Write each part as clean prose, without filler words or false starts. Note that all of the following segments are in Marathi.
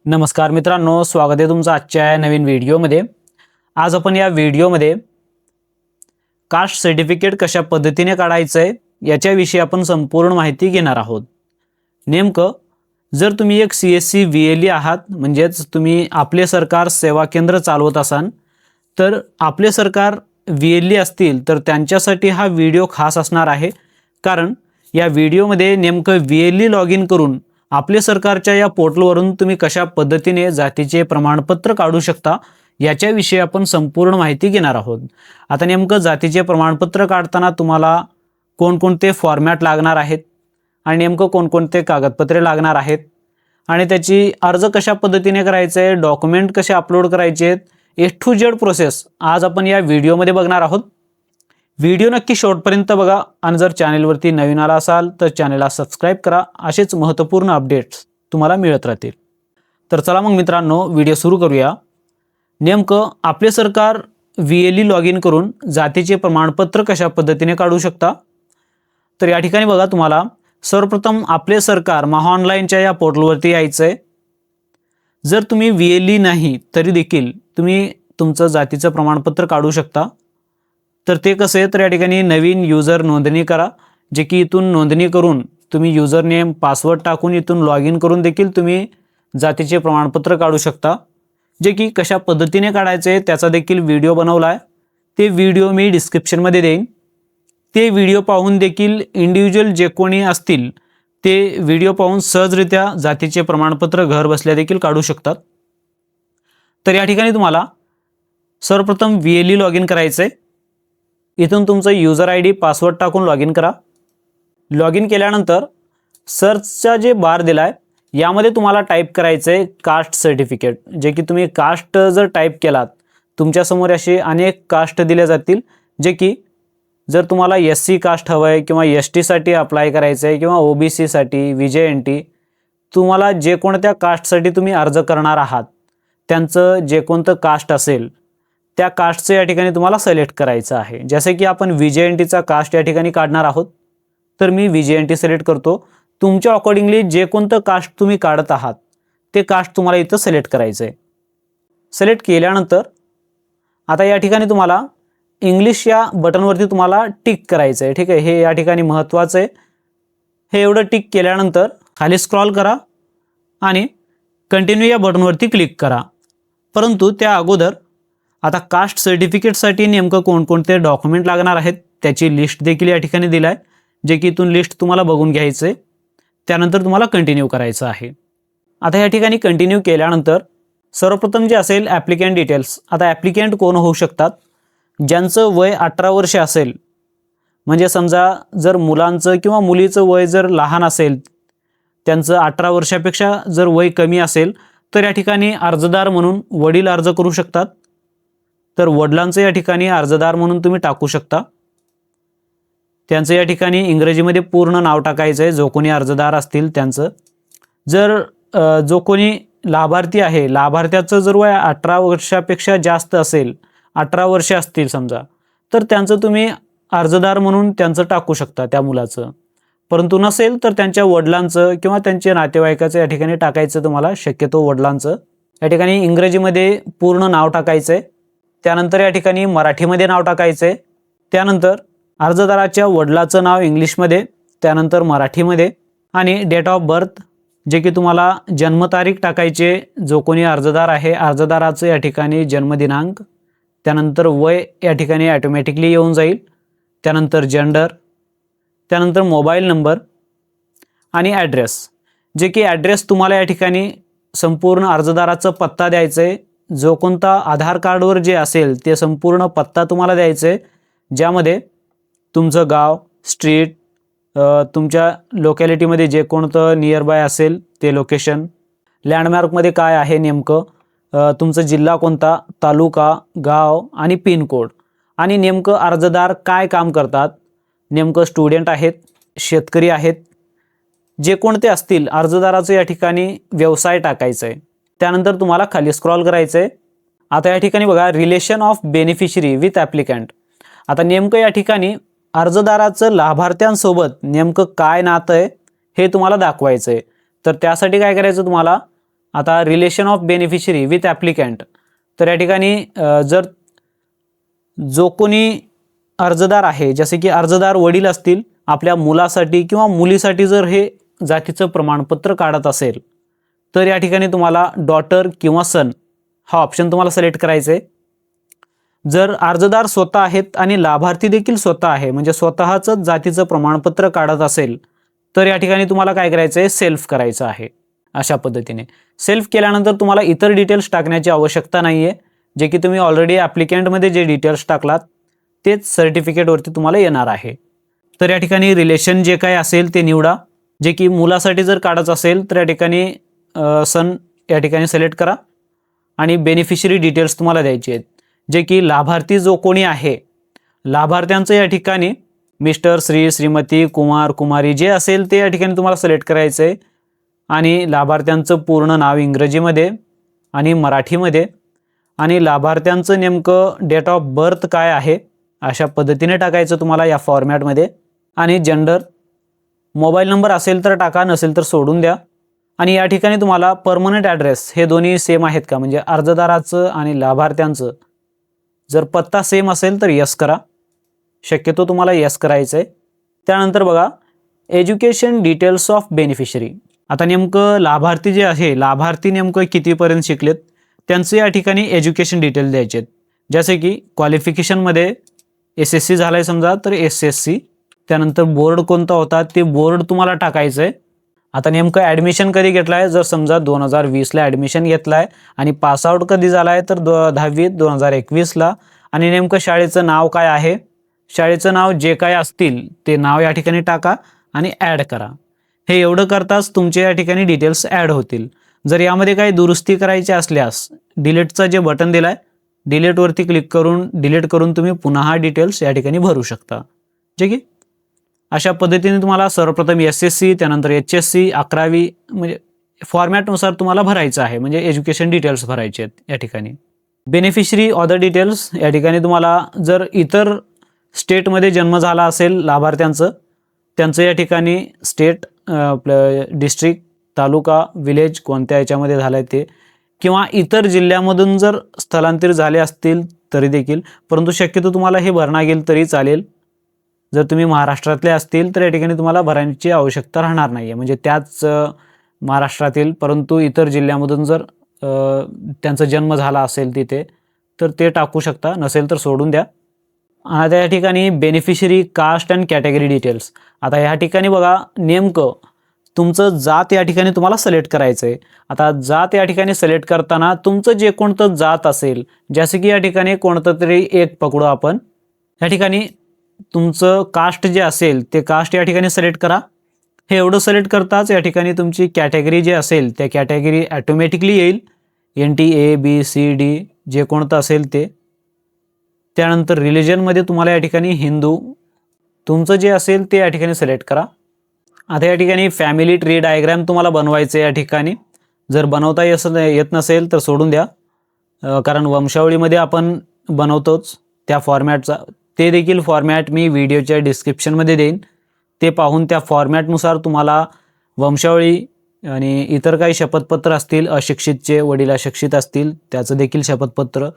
नमस्कार मित्रांनो, स्वागत आहे तुमचं आजच्या या नवीन व्हिडिओमध्ये। आज आपण या व्हिडिओमध्ये कास्ट सर्टिफिकेट कशा पद्धतीने काढायचं आहे याच्याविषयी आपण संपूर्ण माहिती घेणार आहोत। नेमकं जर तुम्ही एक CSC VLE आहात, म्हणजेच तुम्ही आपले सरकार सेवा केंद्र चालवत असाल, तर आपले सरकार VLE असतील तर त्यांच्यासाठी हा व्हिडिओ खास असणार आहे। कारण या व्हिडिओमध्ये नेमकं VLE लॉग इन करून आपले सरकारच्या या पोर्टलवरून तुम्ही कशा पद्धतीने जातीचे प्रमाणपत्र काढू शकता याच्याविषयी आपण संपूर्ण माहिती घेणार आहोत। आता नेमकं जातीचे प्रमाणपत्र काढताना तुम्हाला कोणकोणते फॉर्मॅट लागणार आहेत आणि नेमकं कोणकोणते कागदपत्रे लागणार आहेत आणि त्याची अर्ज कशा पद्धतीने करायचे आहे, डॉक्युमेंट कसे अपलोड करायचे आहेत, A to Z प्रोसेस आज आपण या व्हिडिओमध्ये बघणार आहोत। व्हिडिओ नक्की शेवटपर्यंत बघा आणि जर चॅनलवरती नवीन आला असाल तर चॅनलला सबस्क्राइब करा, असेच महत्त्वपूर्ण अपडेट्स तुम्हाला मिळत राहतील। तर चला मग मित्रांनो व्हिडिओ सुरू करूया। नेमकं आपले सरकार VLE लॉग इन करून जातीचे प्रमाणपत्र कशा पद्धतीने काढू शकता, तर या ठिकाणी बघा तुम्हाला सर्वप्रथम आपले सरकार महाऑनलाईनच्या या पोर्टलवरती यायचं आहे। जर तुम्ही VLE नाही तरी देखील तुम्ही तुमचं जातीचं प्रमाणपत्र काढू शकता। तर ते कसे, तर या ठिकाणी नवीन यूजर नोंदणी करा, जे की इथून नोंदणी करून तुम्ही यूजर नेम पासवर्ड टाकून इथून लॉग इन करून देखील तुम्ही जातीचे प्रमाणपत्र काढू शकता। जे की कशा पद्धतीने काढायचे त्याचा देखील व्हिडिओ बनवला आहे, ते व्हिडिओ मी डिस्क्रिप्शनमध्ये देईन। ते व्हिडिओ पाहून देखील इंडिव्हिज्युअल जे कोणी असतील ते व्हिडिओ पाहून सहजरित्या जातीचे प्रमाणपत्र घर बसल्या देखील काढू शकतात। तर या ठिकाणी तुम्हाला सर्वप्रथम VLE लॉग इन करायचं आहे। इथून तुमचं यूजर ID पासवर्ड टाकून लॉग इन करा। लॉग इन केल्यानंतर सर्चचा जे बार दिला आहे यामध्ये तुम्हाला टाईप करायचं आहे कास्ट सर्टिफिकेट। जे की तुम्ही कास्ट जर टाईप केलात तुमच्यासमोर असे अनेक कास्ट दिले जातील, जे की जर तुम्हाला SC कास्ट हवं आहे किंवा ST साठी अप्लाय करायचं आहे किंवा OBC साठी VJNT, तुम्हाला जे कोणत्या कास्टसाठी तुम्ही अर्ज करणार आहात त्यांचं जे कोणतं कास्ट असेल त्या कास्टचे या ठिकाणी तुम्हाला सिलेक्ट करायचं आहे। जसे की आपण VJNTचा कास्ट या ठिकाणी काढणार आहोत, तर मी VJNT सिलेक्ट करतो। तुमच्या अकॉर्डिंगली जे कोणतं कास्ट तुम्ही काढत आहात ते कास्ट तुम्हाला इथं सिलेक्ट करायचं आहे। सिलेक्ट केल्यानंतर आता या ठिकाणी तुम्हाला इंग्लिश या बटनवरती तुम्हाला टिक करायचं आहे। ठीक आहे, हे या ठिकाणी महत्त्वाचं आहे। हे एवढं टिक केल्यानंतर खाली स्क्रॉल करा आणि कंटिन्यू या बटनवरती क्लिक करा। परंतु त्या अगोदर आता कास्ट सर्टिफिकेटसाठी नेमकं कोणकोणते डॉक्युमेंट लागणार आहेत त्याची लिस्ट देखील या ठिकाणी दिला आहे, जे की इथून लिस्ट तुम्हाला बघून घ्यायचं आहे। त्यानंतर तुम्हाला कंटिन्यू करायचं आहे। आता या ठिकाणी कंटिन्यू केल्यानंतर सर्वप्रथम जे असेल ॲप्लिकंट डिटेल्स। आता ॲप्लिकंट कोण होऊ शकतात, ज्यांचं वय 18 वर्ष असेल, म्हणजे समजा जर मुलांचं किंवा मुलीचं वय जर लहान असेल, त्यांचं 18 वर्षापेक्षा जर वय कमी असेल तर या ठिकाणी अर्जदार म्हणून वडील अर्ज करू शकतात। तर वडिलांचं या ठिकाणी अर्जदार म्हणून तुम्ही टाकू शकता। त्यांचं या ठिकाणी इंग्रजीमध्ये पूर्ण नाव टाकायचं आहे, जो कोणी अर्जदार असतील त्यांचं। जर जो कोणी लाभार्थी आहे, लाभार्थ्याचं जर वय 18 वर्षापेक्षा जास्त असेल, 18 वर्षे असतील समजा, तर त्यांचं तुम्ही अर्जदार म्हणून त्यांचं टाकू शकता त्या मुलाचं। परंतु नसेल तर त्यांच्या वडिलांचं किंवा त्यांच्या नातेवाईकाचं या ठिकाणी टाकायचं तुम्हाला, शक्यतो वडिलांचं। या ठिकाणी इंग्रजीमध्ये पूर्ण नाव टाकायचं आहे, त्यानंतर या ठिकाणी मराठीमध्ये नाव टाकायचं आहे, त्यानंतर अर्जदाराच्या वडिलाचं नाव इंग्लिशमध्ये, त्यानंतर मराठीमध्ये, आणि डेट ऑफ बर्थ जे की तुम्हाला जन्मतारीख टाकायचे, जो कोणी अर्जदार आहे अर्जदाराचं या ठिकाणी जन्मदिनांक, त्यानंतर वय या ठिकाणी ऑटोमॅटिकली येऊन जाईल, त्यानंतर जेंडर, त्यानंतर मोबाईल नंबर आणि ॲड्रेस। जे की ॲड्रेस तुम्हाला या ठिकाणी संपूर्ण अर्जदाराचा पत्ता द्यायचा आहे, जो कोणता आधार कार्डवर जे असेल ते संपूर्ण पत्ता तुम्हाला द्यायचा आहे, ज्यामध्ये तुमचं गाव, स्ट्रीट, तुमच्या लोकॅलिटीमध्ये जे कोणतं नियर बाय असेल ते लोकेशन, लँडमार्कमध्ये काय आहे नेमकं, तुमचा जिल्हा कोणता, तालुका, गाव आणि पिनकोड, आणि नेमकं अर्जदार काय काम करतात, नेमकं स्टुडंट आहेत, शेतकरी आहेत, जे कोणते असतील अर्जदाराचं या ठिकाणी व्यवसाय टाकायचं आहे। त्यानंतर तुम्हाला खाली स्क्रॉल करायचं आहे। आता या ठिकाणी बघा relation of beneficiary with applicant. आता नेमकं या ठिकाणी अर्जदाराचं लाभार्थ्यांसोबत नेमकं काय नातं आहे हे तुम्हाला दाखवायचं आहे। तर त्यासाठी काय करायचं, तुम्हाला आता relation of beneficiary with applicant, तर या ठिकाणी जर जो कोणी अर्जदार आहे, जसे की अर्जदार वडील असतील, आपल्या मुलासाठी किंवा मुलीसाठी जर हे जातीचं प्रमाणपत्र काढत असेल, तर या ठिकाणी तुम्हाला डॉटर किंवा सन हा ऑप्शन तुम्हाला सिलेक्ट करायचा आहे. जर अर्जदार स्वतः आहेत आणि लाभार्थी देखील स्वतः आहे, म्हणजे स्वतःच जातीचं प्रमाणपत्र काढत असेल, तर या ठिकाणी तुम्हाला काय करायचं आहे, सेल्फ करायचं आहे. अशा पद्धतीने सेल्फ केल्यानंतर तुम्हाला इतर डिटेल्स टाकण्याची आवश्यकता नाही आहे. जे की तुम्ही ऑलरेडी ॲप्लिकंटमध्ये जे डिटेल्स टाकलात तेच सर्टिफिकेटवरती तुम्हाला येणार आहे. तर या ठिकाणी रिलेशन जे काय असेल ते निवडा. जे की मुलासाठी जर काढायचं असेल तर या ठिकाणी सन या ठिकाणी सिलेक्ट करा आणि बेनिफिशरी डिटेल्स तुम्हाला द्यायचे आहेत. जे की लाभार्थी जो कोणी आहे, लाभार्थ्यांचं या ठिकाणी मिस्टर, श्री, श्रीमती, कुमार, कुमारी जे असेल ते या ठिकाणी तुम्हाला सिलेक्ट करायचं आहे. आणि लाभार्थ्यांचं पूर्ण नाव इंग्रजीमध्ये आणि मराठीमध्ये, आणि लाभार्थ्यांचं नेमकं डेट ऑफ बर्थ काय आहे अशा पद्धतीने टाकायचं तुम्हाला या फॉर्मॅटमध्ये. आणि जेंडर, मोबाईल नंबर असेल तर टाका, नसेल तर सोडून द्या. आणि या ठिकाणी तुम्हाला परमनंट ॲड्रेस हे दोन्ही सेम आहेत का, म्हणजे अर्जदाराचं आणि लाभार्थ्यांचं जर पत्ता सेम असेल तर यस करा. शक्यतो तुम्हाला यस करायचं आहे. त्यानंतर बघा एज्युकेशन डिटेल्स ऑफ बेनिफिशरी. आता नेमकं लाभार्थी जे आहे, लाभार्थी नेमकं कितीपर्यंत शिकलेत त्यांचे या ठिकाणी एज्युकेशन डिटेल द्यायचे आहेत. जसे की क्वालिफिकेशनमध्ये SSC झालं आहे समजा तर SSC, त्यानंतर बोर्ड कोणता होता ते बोर्ड तुम्हाला टाकायचं आहे. आता नेमकं ॲडमिशन कधी घेतलं आहे, जर समजा 2020ला ॲडमिशन घेतलं आहे आणि पासआउट कधी झाला आहे तर 10वी 2021ला. आणि नेमकं शाळेचं नाव काय आहे, शाळेचं नाव जे काय असतील ते नाव या ठिकाणी टाका आणि ॲड करा. हे एवढं करताच तुमचे या ठिकाणी डिटेल्स ॲड होतील. जर यामध्ये काही दुरुस्ती करायची असल्यास डिलीटचं जे बटन दिलं आहे, डिलीटवरती क्लिक करून डिलीट करून तुम्ही पुन्हा हा डिटेल्स या ठिकाणी भरू शकता. ठीक आहे. अशा पद्धतीने तुम्हाला सर्वप्रथम SSC, त्यानंतर HSC, 11वी म्हणजे फॉर्मॅटनुसार तुम्हाला भरायचं आहे, म्हणजे एज्युकेशन डिटेल्स भरायचे आहेत या ठिकाणी. बेनिफिशरी अदर डिटेल्स, या ठिकाणी तुम्हाला जर इतर स्टेटमध्ये जन्म झाला असेल लाभार्थ्यांचं, त्यांचं या ठिकाणी स्टेट, डिस्ट्रिक्ट, तालुका, विलेज कोणत्या याच्यामध्ये झालं आहे ते, किंवा इतर जिल्ह्यामधून जर स्थलांतर झाले असतील तरी देखील, परंतु शक्यतो तुम्हाला हे भरणा गेल तरी चालेल. जर तुम्ही महाराष्ट्रातले असतील तर या ठिकाणी तुम्हाला भरण्याची आवश्यकता राहणार नाही आहे, म्हणजे त्याच महाराष्ट्रातील परंतु इतर जिल्ह्यामधून जर त्यांचा जन्म झाला असेल तिथे तर ते टाकू शकता, नसेल तर सोडून द्या. आता या ठिकाणी beneficiary caste and category details. आता या ठिकाणी बघा नेमकं तुमचं जात या ठिकाणी तुम्हाला सिलेक्ट करायचं आहे. आता जात या ठिकाणी सिलेक्ट करताना तुमचं जे कोणतं जात असेल, जसे की या ठिकाणी कोणतं तरी एक पकडू आपण, या ठिकाणी तुमचं कास्ट जे असेल ते कास्ट या ठिकाणी सिलेक्ट करा. हे एवढं सिलेक्ट करताच या ठिकाणी तुमची कॅटेगरी जे असेल त्या कॅटेगरी ॲटोमॅटिकली येईल, NT A B C D जे कोणतं असेल ते. त्यानंतर रिलिजनमध्ये तुम्हाला या ठिकाणी हिंदू तुमचं जे असेल ते या ठिकाणी सिलेक्ट करा. आता या ठिकाणी फॅमिली ट्री डायग्राम तुम्हाला बनवायचं आहे. या ठिकाणी जर बनवता येत नसेल तर सोडून द्या, कारण वंशावळीमध्ये आपण बनवतोच त्या फॉर्मॅटचा. ते देखील फॉर्मॅट मी व्हिडिओच्या डिस्क्रिप्शनमध्ये देईन, ते पाहून त्या फॉर्मॅटनुसार तुम्हाला वंशावळी आणि इतर काही शपथपत्र असतील, अशिक्षितचे वडील अशिक्षित असतील त्याचं देखील शपथपत्र,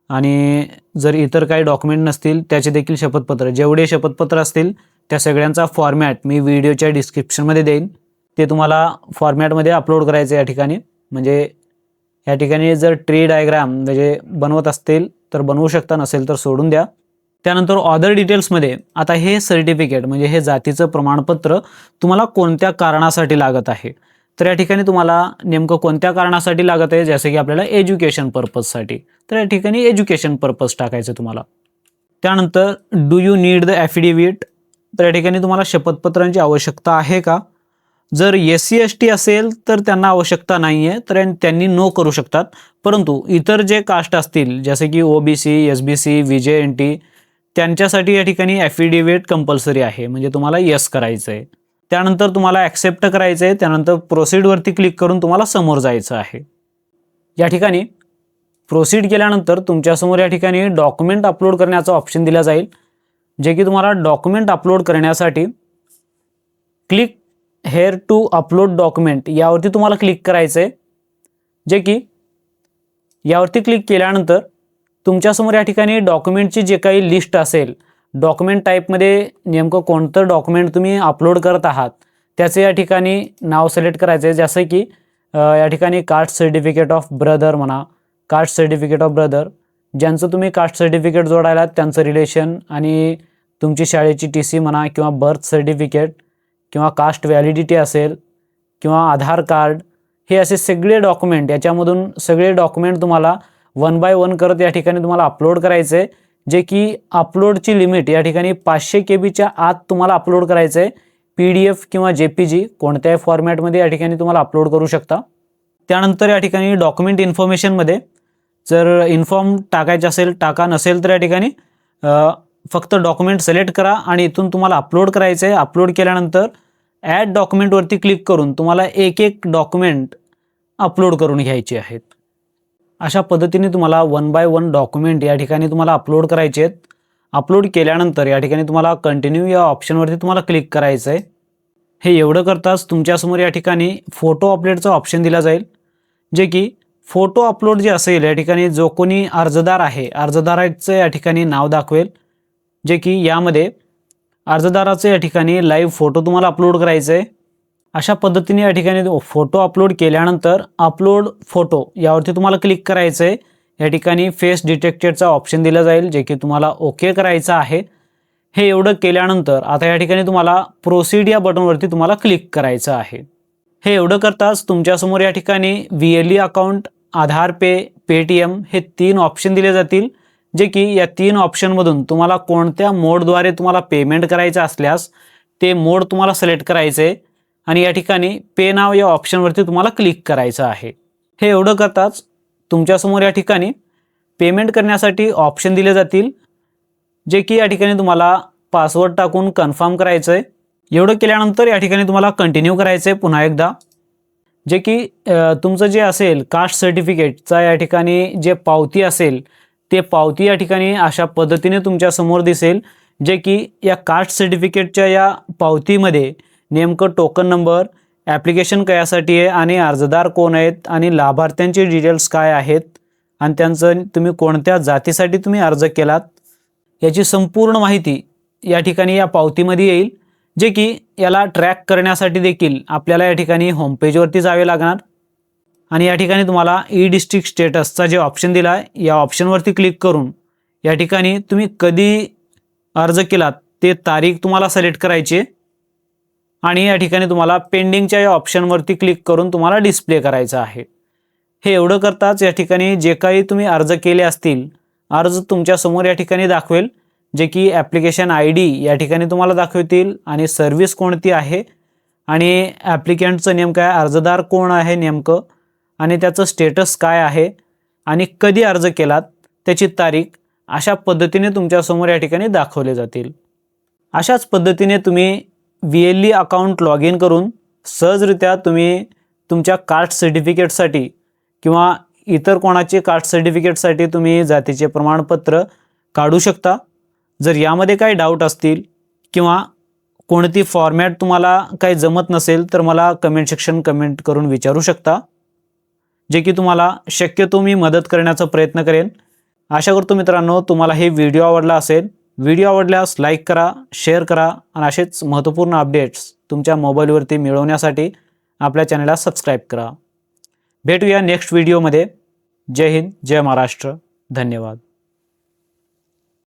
आणि जर इतर काही डॉक्युमेंट नसतील त्याचे देखील शपथपत्र, जेवढे शपथपत्र असतील त्या सगळ्यांचा फॉर्मॅट मी व्हिडिओच्या डिस्क्रिप्शनमध्ये देईन. ते तुम्हाला फॉर्मॅटमध्ये अपलोड करायचं या ठिकाणी. म्हणजे या ठिकाणी जर ट्री डायग्राम म्हणजे बनवत असतील तर बनवू शकता, नसेल तर सोडून द्या. त्यानंतर अदर डिटेल्समध्ये आता हे सर्टिफिकेट म्हणजे हे जातीचं प्रमाणपत्र तुम्हाला कोणत्या कारणासाठी लागत आहे, तर या ठिकाणी तुम्हाला नेमकं कोणत्या कारणासाठी लागत आहे, जसे की आपल्याला एज्युकेशन पर्पजसाठी, तर या ठिकाणी एज्युकेशन पर्पज टाकायचं तुम्हाला. त्यानंतर do you need the affidavit, तर या ठिकाणी तुम्हाला शपथपत्रांची आवश्यकता आहे का. जर SC ST असेल तर त्यांना आवश्यकता नाही आहे, तर त्यांनी नो करू शकतात. परंतु इतर जे कास्ट असतील जसे की OBC, SBC, VJ NT त्यांच्यासाठी या ठिकाणी ॲफिडेविट कंपल्सरी आहे, म्हणजे तुम्हाला यस करायचं आहे. त्यानंतर तुम्हाला ॲक्सेप्ट करायचं आहे. त्यानंतर प्रोसीडवरती क्लिक करून तुम्हाला समोर जायचं आहे. या ठिकाणी प्रोसीड केल्यानंतर तुमच्यासमोर या ठिकाणी डॉक्युमेंट अपलोड करण्याचा ऑप्शन दिला जाईल, जे की तुम्हाला डॉक्युमेंट अपलोड करण्यासाठी click here to upload document यावरती तुम्हाला क्लिक करायचं आहे. जे की यावरती क्लिक केल्यानंतर तुमच्यासमोर या ठिकाणी डॉक्युमेंटची जे काही लिस्ट असेल, डॉक्युमेंट टाईपमध्ये नेमकं कोणतं डॉक्युमेंट तुम्ही अपलोड करत आहात त्याचे या ठिकाणी नाव सिलेक्ट करायचं आहे. जसं की या ठिकाणी कास्ट सर्टिफिकेट ऑफ ब्रदर म्हणा, कास्ट सर्टिफिकेट ऑफ ब्रदर, ज्यांचं तुम्ही कास्ट सर्टिफिकेट जोडायला त्यांचं रिलेशन आणि तुमची शाळेची TC म्हणा किंवा बर्थ सर्टिफिकेट किंवा कास्ट व्हॅलिडिटी असेल किंवा आधार कार्ड, हे असे सगळे डॉक्युमेंट, याच्यामधून सगळे डॉक्युमेंट तुम्हाला 1 बाय 1 करत या ठिकाणी तुम्हाला अपलोड करायचं आहे. जे की अपलोडची लिमिट या ठिकाणी 500 KB आत तुम्हाला अपलोड करायचं आहे. PDF किंवा JPG कोणत्याही फॉर्मॅटमध्ये या ठिकाणी तुम्हाला अपलोड करू शकता. त्यानंतर या ठिकाणी डॉक्युमेंट इन्फॉर्मेशनमध्ये जर इन्फॉर्म टाकायचं असेल टाका, नसेल तर या ठिकाणी फक्त डॉक्युमेंट सिलेक्ट करा आणि इथून तुम्हाला अपलोड करायचं आहे. अपलोड केल्यानंतर ॲड डॉक्युमेंटवरती क्लिक करून तुम्हाला एक डॉक्युमेंट अपलोड करून घ्यायचे आहेत. अशा पद्धतीने तुम्हाला 1 बाय 1 डॉक्युमेंट या ठिकाणी तुम्हाला अपलोड करायचे आहेत. अपलोड केल्यानंतर या ठिकाणी तुम्हाला कंटिन्यू या ऑप्शनवरती तुम्हाला क्लिक करायचं आहे. हे एवढं करताच तुमच्यासमोर या ठिकाणी फोटो अपलोडचा ऑप्शन दिला जाईल. जे की फोटो अपलोड जे असेल या ठिकाणी जो कोणी अर्जदार आहे, अर्जदाराचं या ठिकाणी नाव दाखवेल. जे की यामध्ये अर्जदाराचं या ठिकाणी लाईव्ह फोटो तुम्हाला अपलोड करायचं आहे. अशा पद्धतीने या ठिकाणी फोटो अपलोड केल्यानंतर अपलोड फोटो यावरती तुम्हाला क्लिक करायचं आहे. या ठिकाणी फेस डिटेक्टेडचा ऑप्शन दिला जाईल, जे की तुम्हाला ओके करायचं आहे. हे एवढं केल्यानंतर आता या ठिकाणी तुम्हाला प्रोसीड या बटनवरती तुम्हाला क्लिक करायचं आहे. हे एवढं करताच तुमच्यासमोर या ठिकाणी VLE अकाउंट, आधार पे, पेटीएम हे 3 ऑप्शन दिले जातील. जे की या 3 ऑप्शनमधून तुम्हाला कोणत्या मोडद्वारे तुम्हाला पेमेंट करायचं असल्यास ते मोड तुम्हाला सिलेक्ट करायचं आहे आणि या ठिकाणी पे नाव या ऑप्शनवरती तुम्हाला क्लिक करायचं आहे. हे एवढं करताच तुमच्यासमोर या ठिकाणी पेमेंट करण्यासाठी ऑप्शन दिले जातील. जे की या ठिकाणी तुम्हाला पासवर्ड टाकून कन्फर्म करायचं आहे. एवढं केल्यानंतर या ठिकाणी तुम्हाला कंटिन्यू करायचं आहे पुन्हा एकदा. जे की तुमचं जे असेल कास्ट सर्टिफिकेटचा या ठिकाणी जे पावती असेल ते पावती या ठिकाणी अशा पद्धतीने तुमच्यासमोर दिसेल. जे की या कास्ट सर्टिफिकेटच्या या पावतीमध्ये नेमकं टोकन नंबर, ॲप्लिकेशन कशासाठी आहे आणि अर्जदार कोण आहेत आणि लाभार्थ्यांचे डिटेल्स काय आहेत आणि त्यांचं तुम्ही कोणत्या जातीसाठी तुम्ही अर्ज केलात याची संपूर्ण माहिती या ठिकाणी या पावतीमध्ये येईल. जे की याला ट्रॅक करण्यासाठी देखील आपल्याला या ठिकाणी होमपेजवरती जावे लागणार आणि या ठिकाणी तुम्हाला डिस्ट्रिक्ट स्टेटसचा जे ऑप्शन दिला आहे या ऑप्शनवरती क्लिक करून या ठिकाणी तुम्ही कधी अर्ज केलात ते तारीख तुम्हाला सिलेक्ट करायची आहे आणि या ठिकाणी तुम्हाला पेंडिंगच्या या ऑप्शनवरती क्लिक करून तुम्हाला डिस्प्ले करायचं आहे. हे एवढं करताच या ठिकाणी जे काही तुम्ही अर्ज केले असतील अर्ज तुमच्यासमोर या ठिकाणी दाखवेल. जे की ॲप्लिकेशन ID या ठिकाणी तुम्हाला दाखवतील आणि सर्व्हिस कोणती आहे आणि ॲप्लिकंटचं नेमकं आहे, अर्जदार कोण आहे नेमकं आणि त्याचं स्टेटस काय आहे आणि कधी अर्ज केलात त्याची तारीख, अशा पद्धतीने तुमच्यासमोर या ठिकाणी दाखवले जातील. अशाच पद्धतीने तुम्ही VLE अकाउंट लॉग इन करून सहजरित्या तुम्ही तुमच्या कास्ट सर्टिफिकेटसाठी किंवा इतर कोणाचे कास्ट सर्टिफिकेटसाठी तुम्ही जातीचे प्रमाणपत्र काढू शकता. जर यामध्ये काही डाऊट असतील किंवा कोणती फॉर्मॅट तुम्हाला काही जमत नसेल तर मला कमेंट सेक्शन कमेंट करून विचारू शकता. जे की तुम्हाला शक्यतो मी मदत करण्याचा प्रयत्न करेन. आशा करतो मित्रांनो तुम्हाला हे व्हिडिओ आवडला असेल. व्हिडिओ आवडल्यास लाईक करा, शेअर करा आणि असेच महत्त्वपूर्ण अपडेट्स तुमच्या मोबाईलवरती मिळवण्यासाठी आपल्या चॅनलला सबस्क्राईब करा. भेटूया नेक्स्ट व्हिडिओमध्ये. जय हिंद, जय महाराष्ट्र. धन्यवाद.